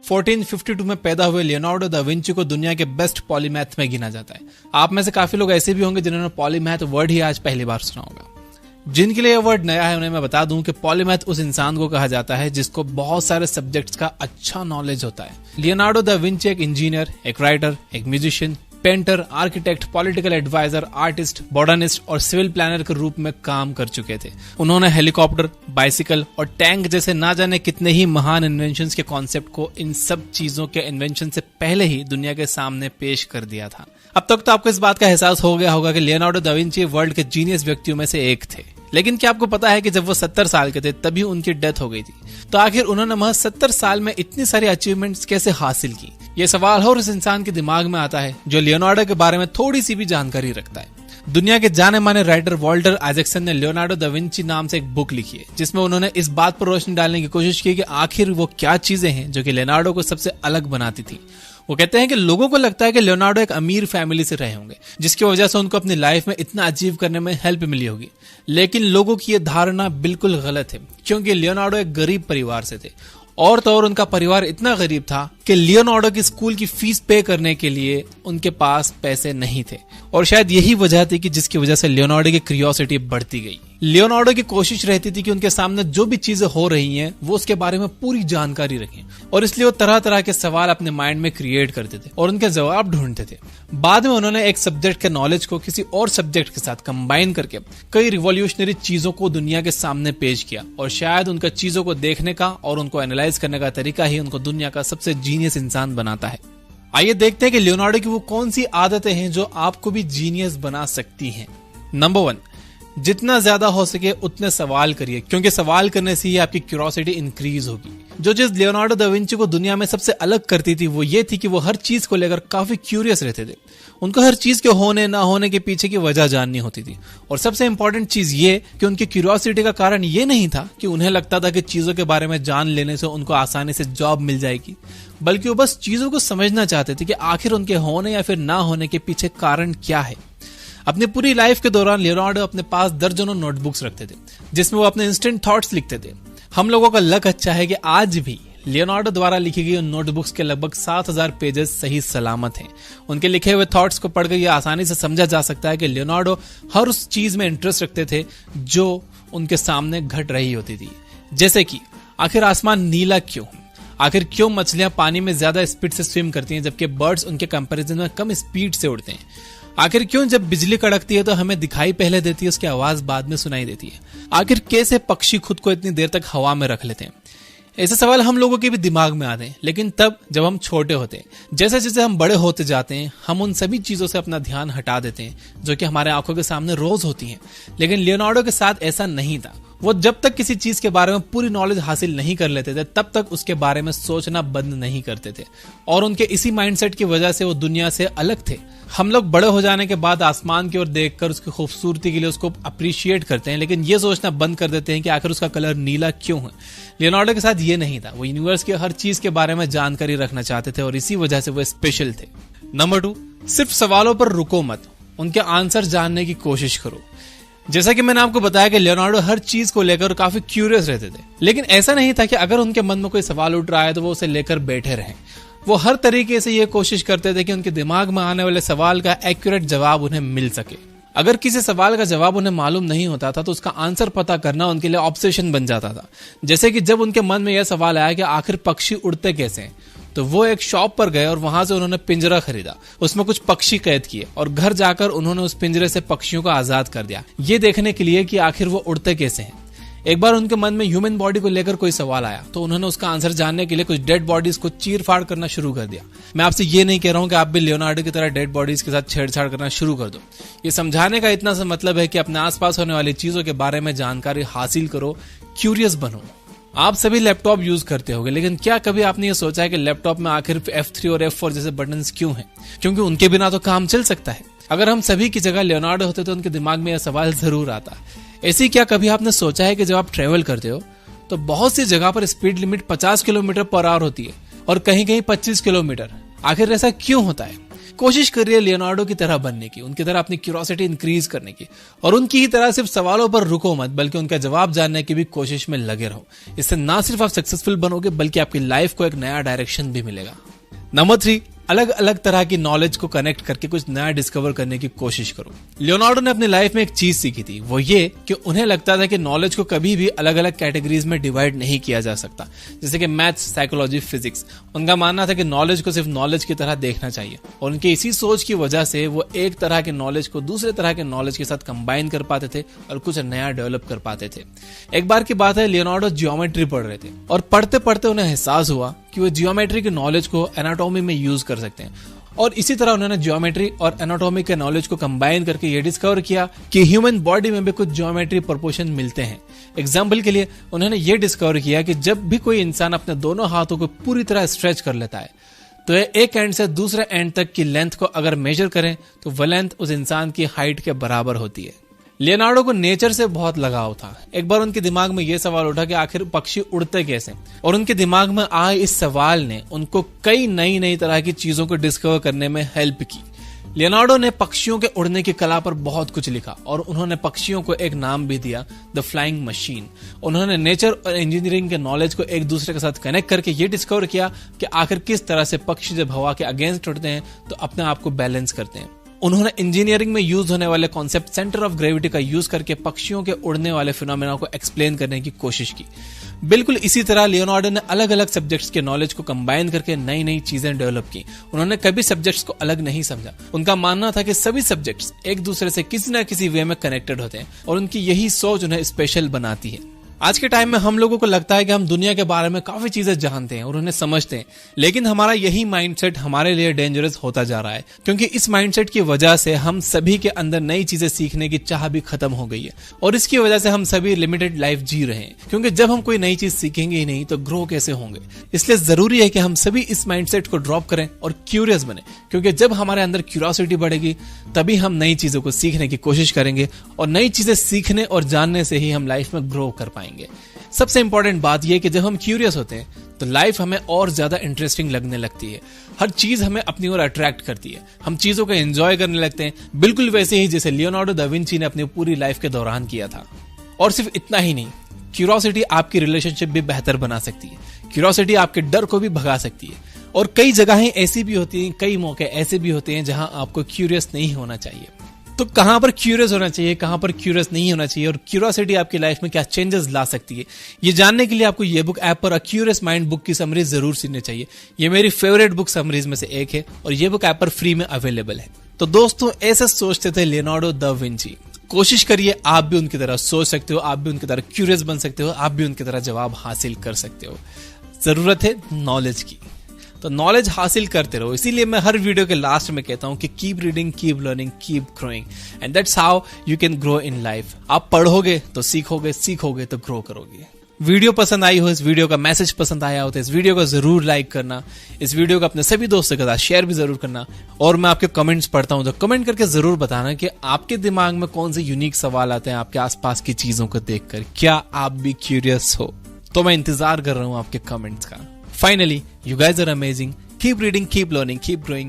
1452 में पैदा हुए लियोनार्डो दा विंची को दुनिया के बेस्ट पॉलीमैथ में गिना जाता है। आप में से काफी लोग ऐसे भी होंगे जिन्होंने पॉलीमैथ वर्ड ही आज पहली बार सुना होगा। जिनके लिए यह वर्ड नया है उन्हें मैं बता दूं कि पॉलीमैथ उस इंसान को कहा जाता है जिसको बहुत सारे सब्जेक्ट्स का अच्छा नॉलेज होता है। लियोनार्डो दा विंची एक इंजीनियर, एक राइटर, एक musician, painter, architect, political adviser, artist, botanist और सिविल प्लानर के रूप में काम कर चुके थे। उन्होंने हेलीकॉप्टर, बाइसिकल और टैंक जैसे ना जाने कितने ही महान इन्वेंशंस के कॉन्सेप्ट को इन सब चीजों के इन्वेंशन से पहले ही दुनिया के सामने पेश कर दिया था। अब तक तो आपको इस बात का एहसास हो गया होगा कि लियोनार्डो दा विंची वर्ल्ड के जीनियस व्यक्तियों में से एक थे। लेकिन क्या आपको पता है कि जब वो 70 साल के थे तभी उनकी डेथ हो गई थी। तो आखिर उन्होंने महज 70 साल में इतनी सारी अचीवमेंट्स कैसे हासिल की? ये सवाल हर उस इंसान के दिमाग में आता है जो लियोनार्डो के बारे में थोड़ी सी भी जानकारी रखता है। दुनिया के जाने माने राइटर वॉल्टर आइजैक्सन ने लियोनार्डो दा विंची नाम से एक बुक लिखी है जिसमें उन्होंने इस बात पर रोशनी डालने की कोशिश की कि आखिर वो क्या चीजें हैं जो कि लियोनार्डो को सबसे अलग बनाती थी। वो कहते हैं कि लोगों को लगता है कि लियोनार्डो एक अमीर फैमिली से रहे होंगे जिसकी वजह से उनको अपनी लाइफ में इतना अचीव करने में हेल्प मिली होगी, लेकिन लोगों की ये धारणा बिल्कुल गलत है क्योंकि लियोनार्डो एक गरीब परिवार से थे और तो और उनका परिवार इतना गरीब था कि लियोनार्डो की स्कूल की फीस पे करने के लिए उनके पास पैसे नहीं थे और शायद यही वजह थी कि जिसकी वजह से लियोनार्डो की क्यूरियोसिटी बढ़ती गई। लियोनार्डो की कोशिश रहती थी कि उनके सामने जो भी चीजें हो रही हैं वो उसके बारे में पूरी जानकारी रखें और इसलिए वो तरह तरह के सवाल अपने माइंड में क्रिएट करते थे और उनके जवाब ढूंढते थे। बाद में उन्होंने एक सब्जेक्ट के नॉलेज को किसी और सब्जेक्ट के साथ कंबाइन करके कई रिवॉल्यूशनरी चीजों को दुनिया के सामने पेश किया और शायद उनका चीजों को देखने का और उनको एनालाइज करने का तरीका ही उनको दुनिया का सबसे जीनियस इंसान बनाता है। आइए देखते हैं कि लियोनार्डो की वो कौन सी आदतें हैं जो आपको भी जीनियस बना सकती हैं। नंबर 1, जितना ज्यादा हो सके उतने सवाल करिए क्योंकि सवाल करने से ही आपकी क्यूरियोसिटी इंक्रीज होगी। जो चीज लियोनार्डो दा विंची को दुनिया में सबसे अलग करती थी वो ये थी कि वो हर चीज को लेकर काफी क्यूरियस रहते थे। उनको हर चीज के होने ना होने के पीछे की वजह जाननी होती थी और सबसे इंपॉर्टेंट चीज ये कि उनकी क्यूरियोसिटी का कारण ये नहीं था कि उन्हें लगता था कि चीजों के बारे में जान लेने से उनको आसानी से जॉब मिल जाएगी, बल्कि वो बस चीजों को समझना चाहते थे कि आखिर उनके होने या फिर ना होने के पीछे कारण क्या है। अपनी पूरी लाइफ के दौरान लियोनार्डो अपने पास दर्जनों नोटबुक्स रखते थे जिसमें वो अपने इंस्टेंट थॉट्स लिखते थे। हम लोगों का लक अच्छा है कि आज भी लियोनार्डो द्वारा लिखी गई उन नोटबुक्स के लगभग 7000 पेजेस सही सलामत हैं। उनके लिखे हुए थॉट्स को पढ़कर यह आसानी से समझा जा सकता है कि लियोनार्डो हर उस चीज में इंटरेस्ट रखते थे जो उनके सामने घट रही होती थी। जैसे कि आखिर आसमान नीला क्यों, आखिर क्यों मछलियां पानी में ज्यादा स्पीड से स्विम करती हैं जबकि बर्ड्स उनके कंपैरिजन में कम स्पीड से उड़ते हैं, आखिर क्यों जब बिजली कड़कती है तो हमें दिखाई पहले देती है उसकी आवाज बाद में सुनाई देती है, आखिर कैसे पक्षी खुद को इतनी देर तक हवा में रख लेते हैं। ऐसे सवाल हम लोगों के भी दिमाग में आते हैं, लेकिन तब जब हम छोटे होते हैं। जैसे जैसे हम बड़े होते जाते हैं हम उन सभी चीजों से अपना ध्यान हटा देते हैं जो कि हमारे आंखों के सामने रोज होती हैं। लेकिन लियोनार्डो के साथ ऐसा नहीं था। वो जब तक किसी चीज के बारे में पूरी नॉलेज हासिल नहीं कर लेते थे तब तक उसके बारे में सोचना बंद नहीं करते थे और उनके इसी माइंडसेट की वजह से वो दुनिया से अलग थे। हम लोग बड़े हो जाने के बाद आसमान की ओर देखकर उसकी खूबसूरती के लिए उसको अप्रिशिएट करते हैं, लेकिन ये सोचना बंद कर देते हैं कि आखिर उसका कलर नीला क्यों है। लियोनार्डो के साथ ये नहीं था। वो यूनिवर्स की हर चीज के बारे में जानकारी रखना चाहते थे और इसी वजह से वो स्पेशल थे। नंबर 2, सिर्फ सवालों पर रुको मत, उनके आंसर जानने की कोशिश करो। जैसा कि मैंने आपको बताया कि लियोनार्डो हर चीज को लेकर काफी क्यूरियस रहते थे, लेकिन ऐसा नहीं था कि अगर उनके मन में कोई सवाल उठ रहा है तो वो उसे लेकर बैठे रहें। वो हर तरीके से ये कोशिश करते थे कि उनके दिमाग में आने वाले सवाल का एक्यूरेट जवाब उन्हें मिल सके। अगर किसी सवाल का जवाब उन्हें मालूम नहीं होता था तो उसका आंसर पता करना उनके लिए ऑब्सेशन बन जाता था। जैसे कि जब उनके मन में यह सवाल आया कि आखिर पक्षी उड़ते कैसे हैं, तो वो एक शॉप पर गए और वहां से उन्होंने पिंजरा खरीदा, उसमें कुछ पक्षी कैद किए और घर जाकर उन्होंने उस पिंजरे से पक्षियों को आजाद कर दिया, ये देखने के लिए कि आखिर वो उड़ते कैसे हैं। एक बार उनके मन में ह्यूमन बॉडी को लेकर कोई सवाल आया तो उन्होंने उसका आंसर जानने के लिए कुछ डेड बॉडीज को चीर फाड़ करना शुरू कर दिया। मैं आपसे ये नहीं कह रहा हूं कि आप भी लियोनार्डो की तरह डेड बॉडीज के साथ छेड़छाड़ करना शुरू कर दो। ये समझाने का इतना सा मतलब है कि अपने आसपास होने वाली चीजों के बारे में जानकारी हासिल करो, क्यूरियस बनो। आप सभी लैपटॉप यूज करते होंगे, लेकिन क्या कभी आपने ये सोचा है कि लैपटॉप में आखिर F3 और F4 जैसे बटन्स क्यों हैं? क्योंकि उनके बिना तो काम चल सकता है। अगर हम सभी की जगह लियोनार्डो होते तो उनके दिमाग में यह सवाल जरूर आता। ऐसी क्या कभी आपने सोचा है कि जब आप ट्रेवल करते हो तो बहुत सी जगह पर speed limit 50 kilometre per hour होती है और कहीं कहीं 25 किलोमीटर, आखिर ऐसा क्यों होता है? कोशिश करिए लियोनार्डो की तरह बनने की, उनकी तरह अपनी क्यूरियोसिटी इंक्रीज करने की, और उनकी ही तरह सिर्फ सवालों पर रुको मत, बल्कि उनका जवाब जानने की भी कोशिश में लगे रहो। इससे ना सिर्फ आप सक्सेसफुल बनोगे, बल्कि आपकी लाइफ को एक नया डायरेक्शन भी मिलेगा। नंबर 3, अलग अलग तरह की नॉलेज को कनेक्ट करके कुछ नया डिस्कवर करने की कोशिश करो। लियोनार्डो ने अपनी लाइफ में एक चीज सीखी थी, वो ये कि उन्हें लगता था कि नॉलेज को कभी भी अलग अलग कैटेगरीज में डिवाइड नहीं किया जा सकता, जैसे कि मैथ्स, साइकोलॉजी, फिजिक्स। उनका मानना था कि नॉलेज को सिर्फ नॉलेज की तरह देखना चाहिए, और उनकी इसी सोच की वजह से वो एक तरह के नॉलेज को दूसरे तरह के नॉलेज के साथ कंबाइन कर पाते थे और कुछ नया डेवलप कर पाते थे। एक बार की बात है, लियोनार्डो ज्योमेट्री पढ़ रहे थे, और पढ़ते पढ़ते उन्हें एहसास हुआ कि वो ज्योमेट्री के नॉलेज को एनाटॉमी में यूज कर सकते हैं, और इसी तरह उन्होंने ज्योमेट्री और एनाटॉमी के नॉलेज को कंबाइन करके ये डिस्कवर किया कि ह्यूमन बॉडी में भी कुछ ज्योमेट्री प्रोपोर्शन मिलते हैं। एग्जाम्पल के लिए उन्होंने ये डिस्कवर किया कि जब भी कोई इंसान अपने दोनों हाथों को पूरी तरह स्ट्रेच कर लेता है, तो एक एंड से दूसरे एंड तक की लेंथ को अगर मेजर करें तो वह लेंथ उस इंसान की हाइट के बराबर होती है। लियोनार्डो को नेचर से बहुत लगाव था। एक बार उनके दिमाग में यह सवाल उठा कि आखिर पक्षी उड़ते कैसे, और उनके दिमाग में आए इस सवाल ने उनको कई नई नई तरह की चीजों को डिस्कवर करने में हेल्प की। लियोनार्डो ने पक्षियों के उड़ने की कला पर बहुत कुछ लिखा, और उन्होंने पक्षियों को एक नाम भी दिया, द फ्लाइंग मशीन। उन्होंने नेचर और इंजीनियरिंग के नॉलेज को एक दूसरे के साथ कनेक्ट करके ये डिस्कवर किया कि आखिर किस तरह से पक्षी जब हवा के अगेंस्ट उड़ते हैं तो अपने आप को बैलेंस करते हैं। उन्होंने इंजीनियरिंग में यूज होने वाले कॉन्सेप्ट सेंटर ऑफ ग्रेविटी का यूज करके पक्षियों के उड़ने वाले फिनोमेना को एक्सप्लेन करने की कोशिश की। बिल्कुल इसी तरह लियोनार्डो ने अलग अलग सब्जेक्ट्स के नॉलेज को कंबाइन करके नई नई चीजें डेवलप की। उन्होंने कभी सब्जेक्ट्स को अलग नहीं समझा। उनका मानना था कि सभी सब्जेक्ट्स एक दूसरे से किसी न किसी वे में कनेक्टेड होते हैं, और उनकी यही सोच उन्हें स्पेशल बनाती है। आज के टाइम में हम लोगों को लगता है कि हम दुनिया के बारे में काफी चीजें जानते हैं और उन्हें समझते हैं, लेकिन हमारा यही माइंडसेट हमारे लिए डेंजरस होता जा रहा है, क्योंकि इस माइंडसेट की वजह से हम सभी के अंदर नई चीजें सीखने की चाह भी खत्म हो गई है, और इसकी वजह से हम सभी लिमिटेड लाइफ जी रहे हैं, क्योंकि जब हम कोई नई चीज सीखेंगे ही नहीं तो ग्रो कैसे होंगे। इसलिए जरूरी है कि हम सभी इस माइंडसेट को ड्रॉप करें और क्यूरियस बने, क्योंकि जब हमारे अंदर क्यूरियोसिटी बढ़ेगी तभी हम नई चीजों को सीखने की कोशिश करेंगे, और नई चीजें सीखने और जानने से ही हम लाइफ में ग्रो कर पाएंगे। सबसे इंपॉर्टेंट बात यह कि जब हम क्यूरियस होते हैं तो लाइफ हमें और ज्यादा इंटरेस्टिंग लगने लगती है। हर चीज हमें अपनी ओर अट्रैक्ट करती है, हम चीजों को एंजॉय करने लगते हैं, बिल्कुल वैसे ही जैसे लियोनार्डो दा विंची ने अपनी पूरी लाइफ के दौरान किया था। और सिर्फ इतना ही नहीं, क्यूरियोसिटी आपकी रिलेशनशिप भी बेहतर बना सकती है। क्यूरियोसिटी आपके डर को भी भगा सकती है, और कई जगहें ऐसी भी होती हैं, कई मौके ऐसे भी होते हैं जहां आपको क्यूरियस नहीं होना चाहिए। तो कहां पर क्यूरियस होना चाहिए, कहां पर क्यूरियस नहीं होना चाहिए, और क्यूरियोसिटी आपकी लाइफ में क्या चेंजेस ला सकती है, ये जानने के लिए आपको ये बुक ऐप पर अ क्यूरियस माइंड बुक की समरी जरूर सुननी चाहिए। ये मेरी फेवरेट बुक समरीज में से एक है, और ये बुक ऐप पर फ्री में अवेलेबल है। तो दोस्तों, ऐसे सोचते थे लियोनार्डो दा विंची। कोशिश करिए आप भी उनकी तरह सोच सकते हो, आप भी उनकी तरह क्यूरियस बन सकते हो, आप भी उनकी तरह जवाब हासिल कर सकते हो। जरूरत है नॉलेज की, तो नॉलेज हासिल करते रहो। इसीलिए मैं हर वीडियो के लास्ट में कहता हूं कि keep reading, keep learning, keep growing, and that's how you can grow in life. आप पढ़ोगे तो सीखोगे, सीखोगे तो ग्रो करोगे। वीडियो पसंद आई हो, इस वीडियो का मैसेज पसंद आया हो तो इस वीडियो को जरूर लाइक करना, इस वीडियो को अपने सभी दोस्तों के साथ शेयर भी जरूर करना, और मैं आपके कमेंट्स पढ़ता हूं तो कमेंट करके जरूर बताना कि आपके दिमाग में कौन से यूनिक सवाल आते हैं आपके आसपास की चीजों को देखकर। क्या आप भी क्यूरियस हो? तो मैं इंतजार कर रहा हूं आपके कमेंट्स का। Finally, you guys are amazing. Keep reading, keep learning, keep growing.